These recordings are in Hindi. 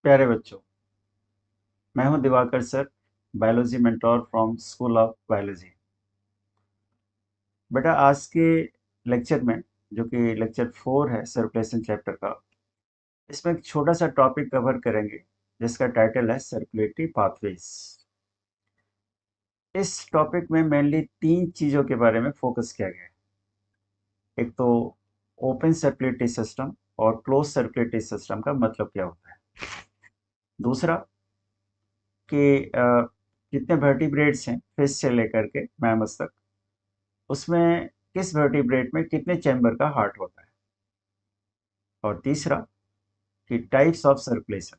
प्यारे बच्चों, मैं हूं Diwakar sir, biology mentor from school of biology. बेटा, आज के लेक्चर में, जो कि लेक्चर 4 है सर्कुलेशन चैप्टर का, इसमें एक छोटा सा टॉपिक कवर करेंगे जिसका टाइटल है सर्कुलेटरी पाथवेज। इस टॉपिक में मेनली 3 चीज़ों के बारे में फोकस किया गया है। एक तो ओपन सर्कुलेटरी सिस्टम और क्लोज सर्कुलेटरी सिस्टम का मतलब क्या होता है। दूसरा कि जितने वर्टिब्रेट्स हैं फिश से लेकर के मैमल्स तक, उसमें किस वर्टिब्रेट में कितने चैम्बर का हार्ट होता है। और तीसरा कि टाइप्स ऑफ सर्कुलेशन,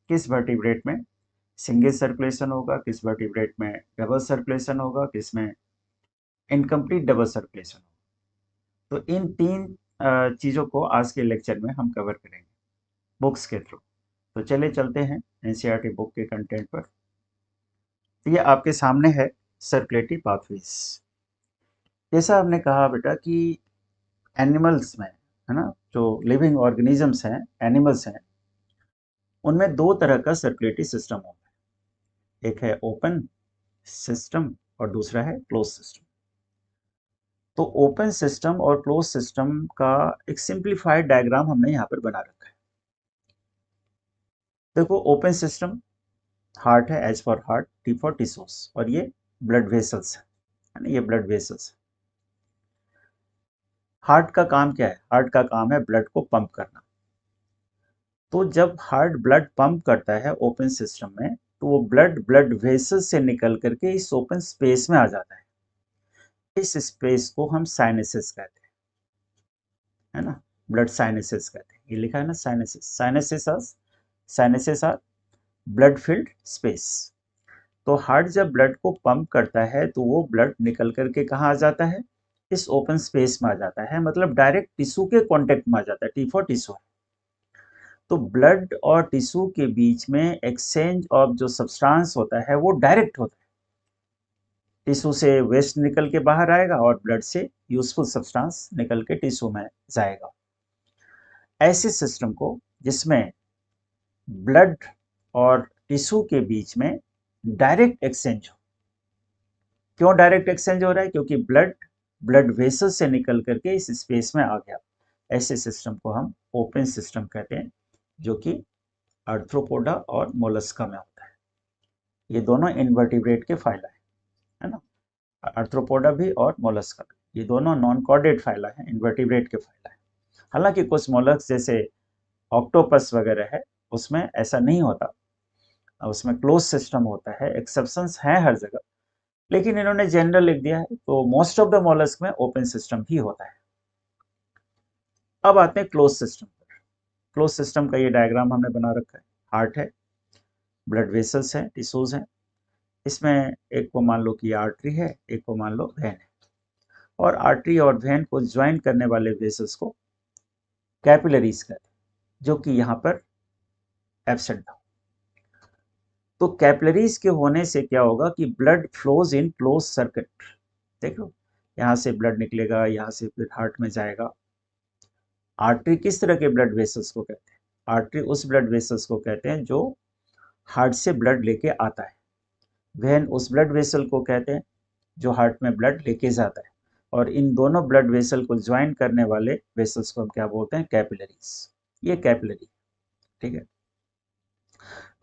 किस वर्टिब्रेट में सिंगल सर्कुलेशन होगा, किस वर्टिब्रेट में डबल सर्कुलेशन होगा, किस में इनकम्प्लीट डबल सर्कुलेशन होगा। तो इन 3 चीज़ों को आज के लेक्चर में हम कवर करेंगे बुक्स के थ्रू। तो चलिए चलते हैं एनसीईआरटी बुक के कंटेंट पर। तो ये आपके सामने है सर्कुलेटरी पाथवेज। जैसा हमने कहा बेटा कि एनिमल्स में, है ना, जो लिविंग ऑर्गेनिजम्स हैं, एनिमल्स हैं, उनमें 2 तरह का सर्कुलेटरी सिस्टम होता है। एक है ओपन सिस्टम और दूसरा है क्लोज सिस्टम। तो ओपन सिस्टम और क्लोज सिस्टम का एक सिंप्लीफाइड डायग्राम हमने यहाँ पर बना रखा है। देखो, ओपन सिस्टम, हार्ट है, H for heart, T for tissues, और ये ब्लड वेसल्स है ना, ये ब्लड वेसल्स। हार्ट का काम क्या है? हार्ट का काम है ब्लड को पंप करना। तो जब हार्ट ब्लड पंप करता है ओपन सिस्टम में, तो वो ब्लड ब्लड वेसल से निकल करके इस ओपन स्पेस में आ जाता है। इस स्पेस को हम साइनसेस कहते हैं, है ना, ब्लड साइनसेस कहते हैं। ये लिखा है ना, sinuses. Sinuses are blood filled space. तो हार्ट जब ब्लड को पंप करता है तो वो ब्लड निकल करके कहाँ आ जाता है? इस ओपन स्पेस में आ जाता है, मतलब डायरेक्ट टिश्यू के कांटेक्ट में आ जाता है। T for tissue. तो ब्लड और टिश्यू के बीच में एक्सचेंज ऑफ जो सब्सटेंस होता है वो डायरेक्ट होता है। टिश्यू से वेस्ट निकल के बाहर आएगा और ब्लड से यूजफुल सब्सटेंस निकल के टिश्यू में जाएगा। ऐसे सिस्टम को जिसमें ब्लड और टिश्यू के बीच में डायरेक्ट एक्सचेंज हो। क्यों डायरेक्ट एक्सचेंज हो रहा है? क्योंकि ब्लड ब्लड वेसल से निकल करके इस स्पेस में आ गया। ऐसे सिस्टम को हम ओपन सिस्टम कहते हैं, जो कि आर्थ्रोपोडा और मोलस्का में होता है। ये दोनों इनवर्टिब्रेट के फाइला है ना, आर्थ्रोपोडा भी और मोलस्का भी। ये दोनों नॉन कॉर्डेड फाइला है, इनवर्टिब्रेट के फाइला है। हालांकि कुछ मोलस्क जैसे ऑक्टोपस वगैरह है, उसमें ऐसा नहीं होता, उसमें क्लोज सिस्टम होता है। एक्सेप्शंस हैं हर जगह, लेकिन इन्होंने जनरल लिख दिया है, तो मोस्ट ऑफ द मोलस्क में ओपन सिस्टम ही होता है। अब आते हैं क्लोज सिस्टम पर। क्लोज सिस्टम का ये डायग्राम हमने बना रखा है। हार्ट है, ब्लड वेसल्स हैं, टिश्यूज हैं। इसमें एक को मान लो कि आर्टरी है, एक को मान लो वेन है। और आर्टरी और वेन को ज्वाइन करने वाले वेसल्स को कैपिलरीज कहते हैं, जो कि यहाँ पर एब्सेंट था। तो कैपिलरीज के होने से क्या होगा कि blood flows in close circuit. देखो, यहाँ से ब्लड निकलेगा, यहाँ से फिर हार्ट में जाएगा। आर्टरी किस तरह के ब्लड वेसल्स को कहते हैं? आर्टरी उस ब्लड वेसल्स को कहते हैं जो हार्ट से ब्लड लेके आता है। वेन उस ब्लड वेसल को कहते हैं जो हार्ट में ब्लड लेके जाता है। और इन दोनों ब्लड वेसल को ज्वाइन करने वाले वेसल्स को हम क्या बोलते हैं? कैपिलरीज। ये कैपिलरी, ठीक है।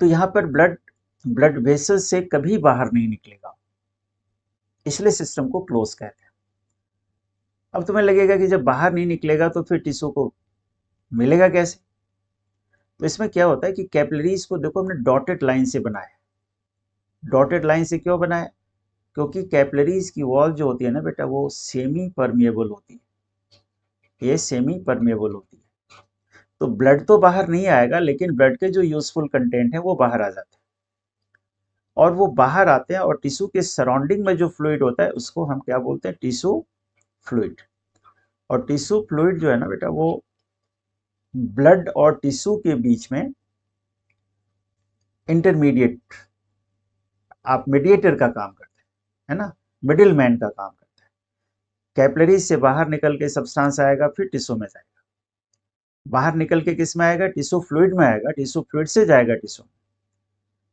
तो यहाँ पर ब्लड ब्लड वेसल से कभी बाहर नहीं निकलेगा, इसलिए सिस्टम को क्लोज कहते हैं। अब तुम्हें लगेगा कि जब बाहर नहीं निकलेगा तो फिर टिश्यू को मिलेगा कैसे? तो इसमें क्या होता है कि कैपिलरीज को देखो हमने डॉटेड लाइन से बनाया। डॉटेड लाइन से क्यों बनाया? क्योंकि कैपिलरीज की वॉल जो होती है ना बेटा, वो सेमी परमिएबल होती है। ये सेमी परमिएबल होती है, तो ब्लड तो बाहर नहीं आएगा, लेकिन ब्लड के जो यूजफुल कंटेंट है वो बाहर आ जाते हैं। और वो बाहर आते हैं और टिश्यू के सराउंडिंग में जो फ्लूइड होता है उसको हम क्या बोलते हैं? Tissue fluid. और टिश्यू फ्लूइड जो है ना बेटा, वो ब्लड और टिश्यू के बीच में इंटरमीडिएट, आप मीडिएटर का काम करते हैं, है ना, मिडिल मैन का काम करते हैं। कैपिलरीज से बाहर निकल के सब्सटेंस आएगा, फिर टिश्यू में जाएगा। बाहर निकल के किस में आएगा, टिश्यू फ्लूइड में आएगा, टिश्यू फ्लूइड से जाएगा टिश्यू,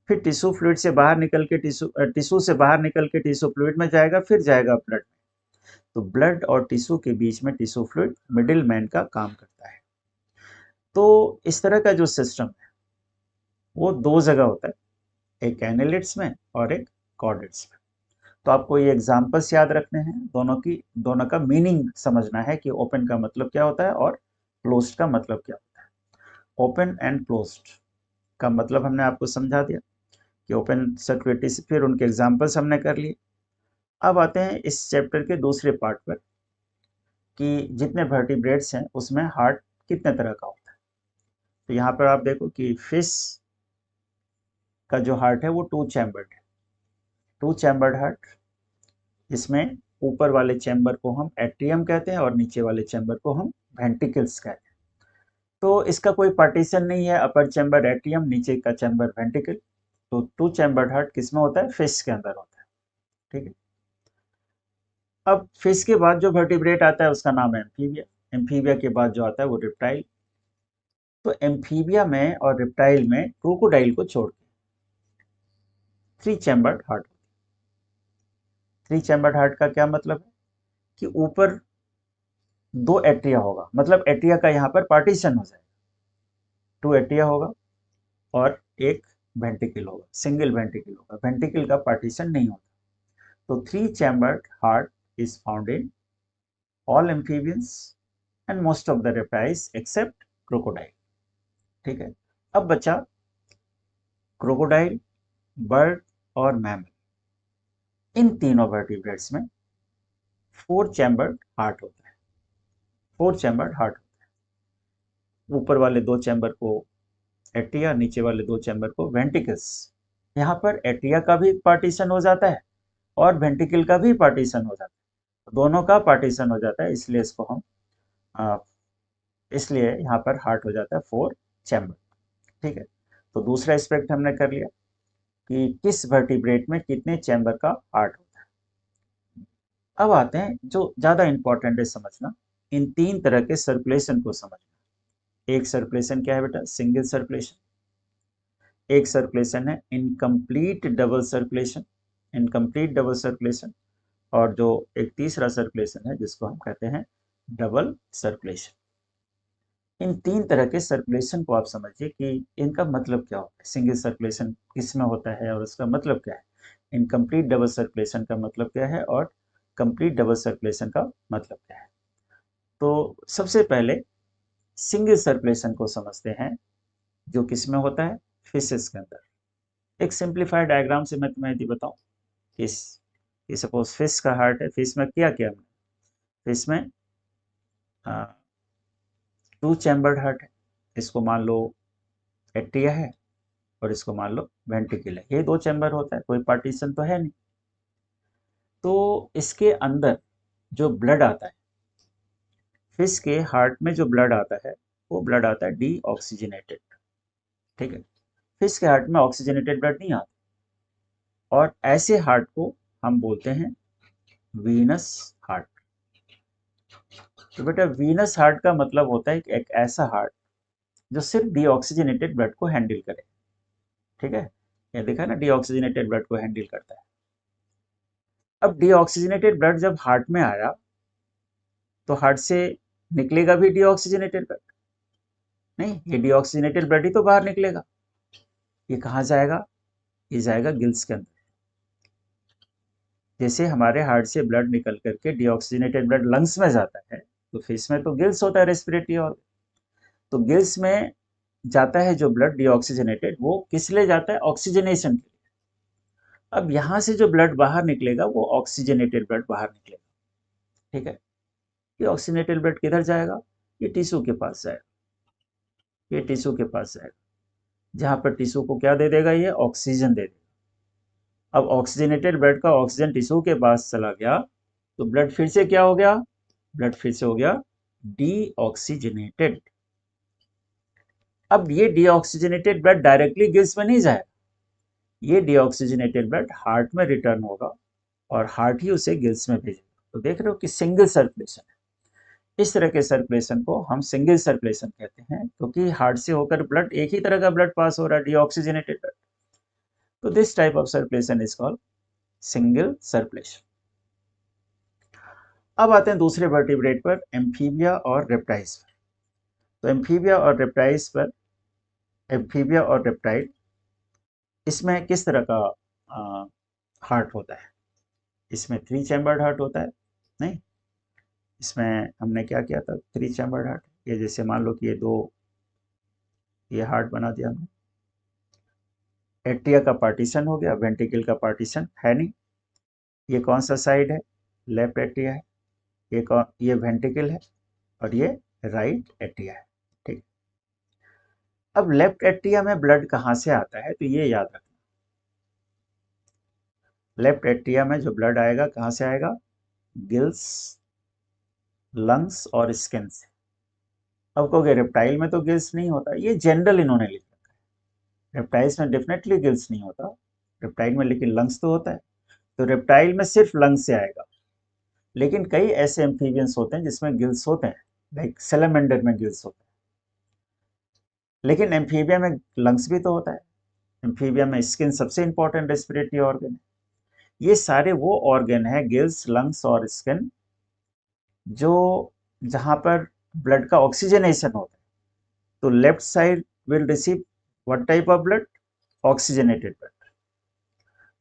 फिर टिश्यू फ्लूइड से बाहर निकल के टिश्यू से बाहर निकल के टिश्यू फ्लूइड में जाएगा, फिर जाएगा ब्लड। तो ब्लड और टिश्यू के बीच में टिश्यू फ्लूइड मिडिल मैन का काम करता है। तो इस तरह का जो सिस्टम है वो दो जगह होता है, एक एनालिट्स में और एक कॉर्डेट्स में। तो आपको ये एग्जांपल्स याद रखने हैं, दोनों का मीनिंग समझना है कि ओपन का मतलब क्या होता है और क्लोज्ड का मतलब क्या होता है। ओपन एंड क्लोज्ड का मतलब हमने आपको समझा दिया कि ओपन सर्कुलेटरी से, फिर उनके एग्जांपल्स हमने कर लिए। अब आते हैं इस चैप्टर के दूसरे पार्ट पर कि जितने वर्टिब्रेट्स हैं उसमें हार्ट कितने तरह का होता है। तो यहाँ पर आप देखो कि फिश का जो हार्ट है वो टू चैम्बर्ड है, टू चैम्बर्ड हार्ट, जिसमें ऊपर वाले चैम्बर को हम एट्रियम कहते हैं और नीचे वाले चैम्बर को हम वेंट्रिकल्स कहते हैं। तो इसका कोई पार्टीशन नहीं है, अपर चैम्बर एट्रियम, नीचे का चैम्बर वेंट्रिकल। तो टू चैम्बर्ड हार्ट किस में होता है, फिश के अंदर होता है। ठीक है। अब फिश के बाद जो वर्टिब्रेट आता है उसका नाम है एम्फीबिया, एम्फीबिया के बाद जो आता है वो रिप्टाइल। तो एम्फीबिया में और रिप्टाइल में क्रोकोडाइल को छोड़ के three chambered heart. Three chambered heart का क्या मतलब है कि ऊपर दो एट्रिया होगा, मतलब एट्रिया का यहाँ पर पार्टीशन हो जाएगा, टू एट्रिया होगा और एक वेंट्रिकल होगा, सिंगल वेंट्रिकल होगा, वेंट्रिकल का पार्टीशन नहीं होता। तो three chambered heart is found in all amphibians and most of the reptiles except crocodile. ठीक है। अब बचा क्रोकोडाइल, बर्ड और मैमल। इन तीनों वर्टिब्रेट्स में फोर चैम्बर्ड हार्ट होता है, फोर चैम्बर्ड हार्ट होता है। ऊपर वाले दो चैम्बर को एट्रिया, नीचे वाले दो चैम्बर को वेंट्रिकल्स। यहाँ पर एट्रिया का भी पार्टीशन हो जाता है और वेंट्रिकल का भी पार्टीशन हो जाता है, दोनों का पार्टीशन हो जाता है, इसलिए इसको हम आ, इसलिए यहाँ पर हार्ट हो जाता है फोर चैम्बर। ठीक है। तो दूसरा एस्पेक्ट हमने कर लिया कि किस वर्टिब्रेट में कितने चैम्बर का हार्ट होता है। अब आते हैं जो ज्यादा इंपॉर्टेंट है समझना, इन तीन तरह के सर्कुलेशन को समझना। एक सर्कुलेशन क्या है बेटा, सिंगल सर्कुलेशन। एक सर्कुलेशन है incomplete double circulation, incomplete double circulation. और जो एक तीसरा सर्कुलेशन है जिसको हम कहते हैं डबल सर्कुलेशन। इन तीन तरह के सर्कुलेशन को आप समझिए कि इनका मतलब क्या होता है, सिंगल सर्कुलेशन किस में होता है और उसका मतलब क्या है, इनकम्प्लीट डबल सर्कुलेशन का मतलब क्या है और कंप्लीट डबल सर्कुलेशन का मतलब क्या है। तो सबसे पहले सिंगल सर्कुलेशन को समझते हैं, जो किस में होता है, फिशेस के अंदर। एक सिंप्लीफाइड डायग्राम से मैं तुम्हें यदि बताऊं कि सपोज फिश का हार्ट है, फिश में क्या क्या है, फिश में टू चैम्बर्ड हार्ट है, इसको मान लो एट्रिया है और इसको मान लो वेंट्रिकल है, ये दो चैम्बर होता है, कोई पार्टीशन तो है नहीं। तो इसके अंदर जो ब्लड आता है, फिश के हार्ट में जो ब्लड आता है वो ब्लड आता है डीऑक्सीजनेटेड। ठीक है। फिश के हार्ट में ऑक्सीजनेटेड ब्लड नहीं आता, और ऐसे हार्ट को हम बोलते हैं वीनस हार्ट। तो बेटा वीनस हार्ट का मतलब होता है कि एक ऐसा हार्ट जो सिर्फ डीऑक्सीजनेटेड ब्लड को हैंडल करे। ठीक है। ये देखा ना, डीऑक्सीजनेटेड ब्लड को हैंडल करता है। अब डीऑक्सीजनेटेड ब्लड जब हार्ट में आया तो हार्ट से निकलेगा भी डीऑक्सीजनेटेड ब्लड? नहीं, ये डीऑक्सीजनेटेड ब्लड ही तो बाहर निकलेगा। ये कहाँ जाएगा, ये जाएगा गिल्स के अंदर। जैसे हमारे हार्ट से ब्लड निकल करके डीऑक्सीजनेटेड ब्लड लंग्स में जाता है, तो फिश में तो गिल्स होता है, रेस्पिरेटरी ऑर्गन। तो गिल्स में जाता है जो ब्लड डीऑक्सीजनेटेड, वो किस लिए जाता है, ऑक्सीजनेशन के लिए। अब यहाँ से जो ब्लड बाहर निकलेगा वो ऑक्सीजनेटेड ब्लड बाहर निकलेगा। ठीक है। ये ऑक्सीजनेटेड ब्लड किधर जाएगा, ये टिश्यू के पास जाएगा, ये टिश्यू के पास जाएगा, जहाँ पर टिश्यू को क्या दे देगा, ये ऑक्सीजन दे देगा। अब ऑक्सीजनेटेड ब्लड का ऑक्सीजन टिश्यू के पास चला गया तो ब्लड फिर से क्या हो गया, ब्लड फिर से हो गया डीऑक्सीजनेटेड। अब ये डीऑक्सीजनेटेड ब्लड डायरेक्टली गिल्स में नहीं जाएगा, ये डीऑक्सीजनेटेड ब्लड हार्ट में रिटर्न होगा और हार्ट ही उसे गिल्स में भेजेगा। तो देख रहे हो कि सिंगल सर्कुलेशन है। इस तरह के सर्कुलेशन को हम सिंगल सर्कुलेशन कहते हैं, क्योंकि हार्ट से होकर ब्लड, एक ही तरह का ब्लड पास हो रहा है, डीऑक्सीजनेटेड ब्लड। तो this type of circulation is called single circulation. अब आते हैं दूसरे वर्टिब्रेट पर, एम्फीबिया और रेप्टाइल्स पर। तो एम्फीबिया और रेप्टाइल, इसमें किस तरह का हार्ट होता है? इसमें 3 चैम्बर्ड हार्ट होता है? नहीं, इसमें हमने क्या किया था, 3 चैम्बर्ड हार्ट। ये जैसे मान लो कि ये हार्ट बना दिया हमने, एट्रिया का पार्टीशन हो गया, वेंट्रिकल का पार्टीशन है नहीं। ये कौन सा साइड है? लेफ्ट एट्रिया है। ये वेंट्रिकल है और ये राइट एट्रिया है। ठीक। अब लेफ्ट एट्रिया में ब्लड कहाँ से आता है, तो ये याद रखना। लेफ्ट एट्रिया में जो ब्लड आएगा कहाँ से आएगा? गिल्स, लंग्स और स्किन से। अब कहोगे रेप्टाइल में तो गिल्स नहीं होता, ये जनरल इन्होंने लिख रखा है। रेप्टाइल्स में डेफिनेटली गिल्स नहीं होता, रेप्टाइल में लेकिन लंग्स तो होता है। तो रेप्टाइल में सिर्फ लंग्स से आएगा, लेकिन कई ऐसे एम्फीबियंस होते हैं जिसमें गिल्स होते हैं, लाइक सेलेमेंडर में गिल्स होते हैं। लेकिन एम्फीबिया में लंग्स भी तो होता है। एम्फीबिया में स्किन सबसे इंपॉर्टेंट रेस्पिरेटरी ऑर्गन है। ये सारे वो ऑर्गन है, गिल्स, लंग्स और स्किन, जो जहां पर ब्लड का ऑक्सीजनेशन होता है। तो left side will receive what type of blood? Oxygenated blood.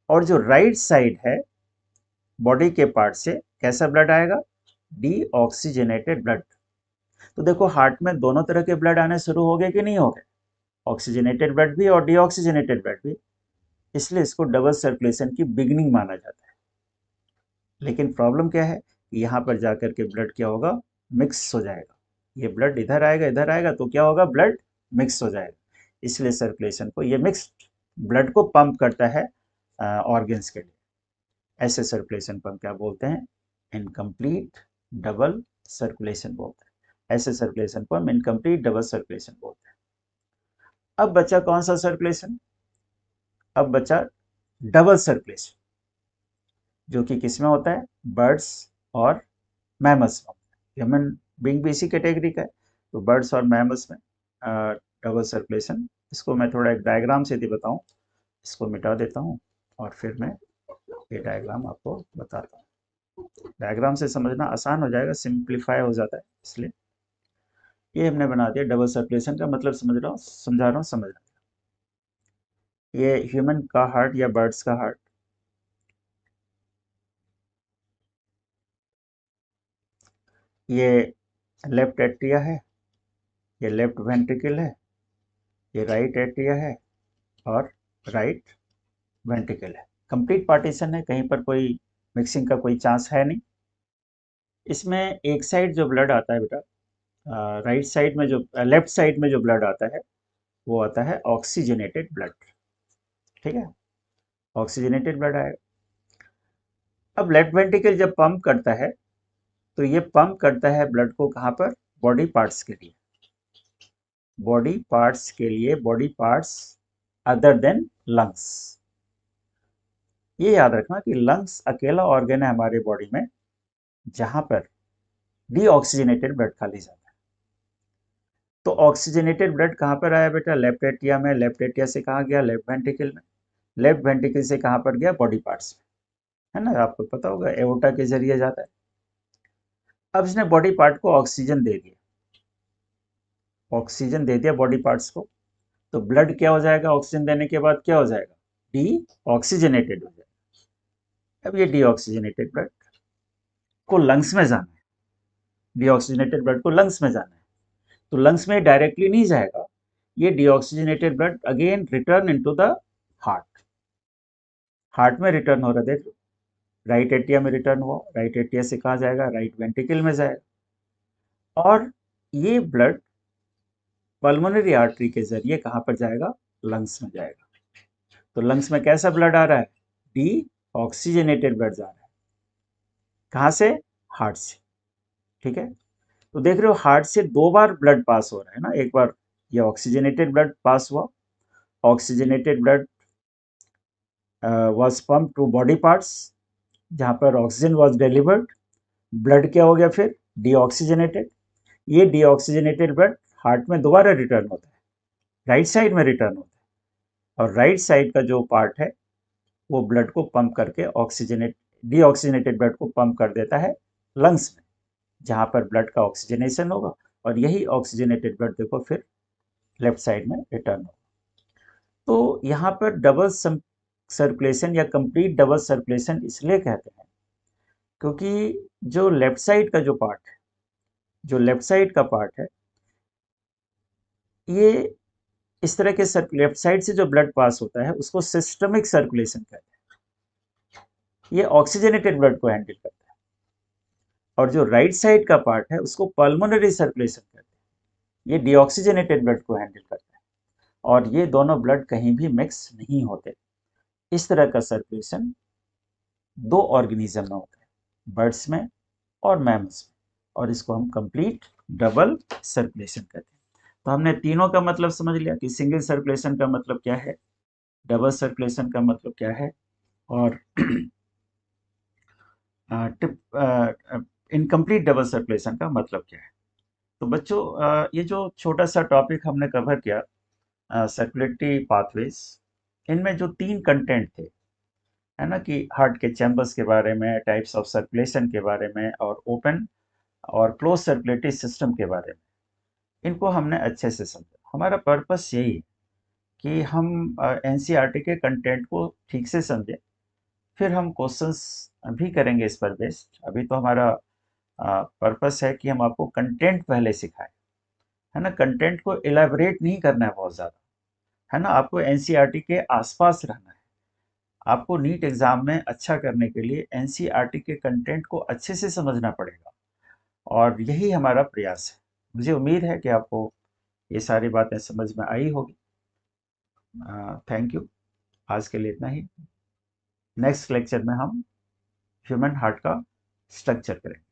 और जो राइट साइड है बॉडी के पार्ट से, कैसा ब्लड आएगा? Deoxygenated blood. तो देखो हार्ट में दोनों तरह के ब्लड आने शुरू हो गए कि नहीं हो गए? ऑक्सीजनेटेड ब्लड भी और डीऑक्सीजनेटेड ब्लड भी। इसलिए इसको डबल सर्कुलेशन की बिगनिंग माना जाता है। लेकिन प्रॉब्लम क्या है कि यहाँ पर जाकर के ब्लड क्या होगा? मिक्स हो जाएगा। ये ब्लड इधर आएगा तो क्या होगा? ब्लड मिक्स हो जाएगा। इसलिए सर्कुलेशन को, ये मिक्स्ड ब्लड को पंप करता है ऑर्गन्स के लिए। ऐसे सर्कुलेशन को हम क्या बोलते हैं? इनकम्प्लीट डबल सर्कुलेशन बोलते हैं। ऐसे सर्कुलेशन को हम इनकम्प्लीट डबल सर्कुलेशन बोलते हैं। अब बचा कौन सा सर्कुलेशन? अब बचा डबल सर्कुलेशन, जो कि किसमें होता है? बर्ड्स और मैमल्स में। ह्यूमन बीइंग भी इसी कैटेगरी का है। तो बर्ड्स और मैमल्स में डबल सर्कुलेशन, इसको मैं थोड़ा एक डायग्राम से यदि बताऊं, इसको मिटा देता हूं और फिर मैं ये डायग्राम आपको बताता हूँ। डायग्राम से समझना आसान हो जाएगा, सिंप्लीफाई हो जाता है इसलिए। ये हमने बना दिया डबल सर्कुलेशन का मतलब, समझा रहा हूँ, समझना। ये ह्यूमन का हार्ट या बर्ड्स का हार्ट, ये लेफ्ट एट्रिया है, ये लेफ्ट वेंट्रिकल है, ये राइट एट्रिया है और राइट वेंट्रिकल है। कंप्लीट पार्टीशन है, कहीं पर कोई मिक्सिंग का कोई चांस है नहीं। इसमें एक साइड जो ब्लड आता है बेटा, राइट साइड में जो, लेफ्ट साइड में जो ब्लड आता है वो आता है ऑक्सीजनेटेड ब्लड। ठीक है, ऑक्सीजनेटेड ब्लड आएगा। अब लेफ्ट वेंट्रिकल जब पंप करता है तो ये पंप करता है ब्लड को कहाँ पर? बॉडी पार्ट्स के लिए। बॉडी पार्ट्स के लिए, body parts other than lungs. ये याद रखना कि लंग्स अकेला ऑर्गन है हमारे बॉडी में जहां पर डीऑक्सीजनेटेड ब्लड खाली जाता है। तो ऑक्सीजनेटेड ब्लड कहाँ पर आया बेटा? लेफ्ट एट्रिया में। लेफ्ट एट्रिया से कहाँ गया? लेफ्ट वेंट्रिकल में। लेफ्ट वेंट्रिकल से कहाँ पर गया? बॉडी पार्ट्स में, है ना? आपको पता होगा एओर्टा के जरिए जाता है। अब इसने बॉडी पार्ट को ऑक्सीजन दे दिया, ऑक्सीजन दे दिया बॉडी पार्ट्स को, तो ब्लड क्या हो जाएगा? ऑक्सीजन देने के बाद क्या हो जाएगा? डी ऑक्सीजनेटेड हो जाएगा। अब ये डीऑक्सीजनेटेड ब्लड को लंग्स में जाना है, डीऑक्सीजनेटेड ब्लड को लंग्स में जाना है। तो लंग्स में डायरेक्टली नहीं जाएगा, ये deoxygenated blood again return into the heart. Heart में रिटर्न हो रहा है, देख लो, राइट एट्रिया में रिटर्न हुआ, राइट एट्रिया से कहाँ जाएगा? राइट वेंट्रिकल में जाएगा। और ये ब्लड पल्मोनरी आर्टरी के जरिए कहाँ पर जाएगा? लंग्स में जाएगा। तो लंग्स में कैसा ब्लड आ रहा है? डी ऑक्सीजनेटेड ब्लड जा रहा है। कहाँ से? हार्ट से। ठीक है, तो देख रहे हो हार्ट से 2 बार ब्लड पास हो रहा है ना। एक बार ये ऑक्सीजनेटेड ब्लड पास हुआ, oxygenated blood was pump to body parts जहां पर ऑक्सीजन वाज डिलीवर्ड। ब्लड क्या हो गया फिर? डीऑक्सीजनेटेड, ये डीऑक्सीजनेटेड ब्लड हार्ट में दोबारा रिटर्न होता है, राइट साइड में रिटर्न होता है, और राइट साइड का जो पार्ट है वो ब्लड को पंप करके डीऑक्सीजनेटेड ब्लड को पंप कर देता है लंग्स में, जहां पर ब्लड का ऑक्सीजनेशन होगा, और यही ऑक्सीजनेटेड ब्लड देखो फिर लेफ्ट साइड में रिटर्न होगा। तो यहाँ पर डबल सर्कुलेशन या कंप्लीट डबल सर्कुलेशन इसलिए कहते हैं क्योंकि जो लेफ्ट साइड का जो पार्ट है, जो लेफ्ट साइड का पार्ट है, ये इस तरह के लेफ्ट साइड से जो ब्लड पास होता है उसको सिस्टमिक सर्कुलेशन कहते हैं, ये ऑक्सीजनेटेड ब्लड को हैंडल करता है। और जो राइट साइड का पार्ट है उसको पल्मोनरी सर्कुलेशन कहते हैं, ये डीऑक्सीजनेटेड ब्लड को हैंडल करता है, और ये दोनों ब्लड कहीं भी मिक्स नहीं होते। इस तरह का सर्कुलेशन दो ऑर्गेनिज्म में होता है, बर्ड्स में और मैमल्स में, और इसको हम कंप्लीट डबल सर्कुलेशन कहते हैं। तो हमने तीनों का मतलब समझ लिया कि सिंगल सर्कुलेशन का मतलब क्या है, डबल सर्कुलेशन का मतलब क्या है, और इनकम्प्लीट डबल सर्कुलेशन का मतलब क्या है। तो बच्चों, ये जो छोटा सा टॉपिक हमने कवर किया सर्कुलेटरी पाथवेज, इनमें जो 3 कंटेंट थे, है ना, कि हार्ट के चैम्बर्स के बारे में, टाइप्स ऑफ सर्कुलेशन के बारे में, और ओपन और क्लोज सर्कुलेटरी सिस्टम के बारे में, इनको हमने अच्छे से समझा। हमारा पर्पस यही है कि हम एनसीईआरटी के कंटेंट को ठीक से समझें, फिर हम क्वेश्चंस भी करेंगे इस पर बेस्ड। अभी तो हमारा पर्पस है कि हम आपको कंटेंट पहले सिखाएं, है ना, कंटेंट को इलेबोरेट नहीं करना है बहुत ज़्यादा, है ना, आपको एनसीईआरटी के आसपास रहना है। आपको नीट एग्जाम में अच्छा करने के लिए एनसीईआरटी के कंटेंट को अच्छे से समझना पड़ेगा, और यही हमारा प्रयास है। मुझे उम्मीद है कि आपको ये सारी बातें समझ में आई होगी। Thank you. आज के लिए इतना ही। नेक्स्ट लेक्चर में हम ह्यूमन हार्ट का स्ट्रक्चर करेंगे।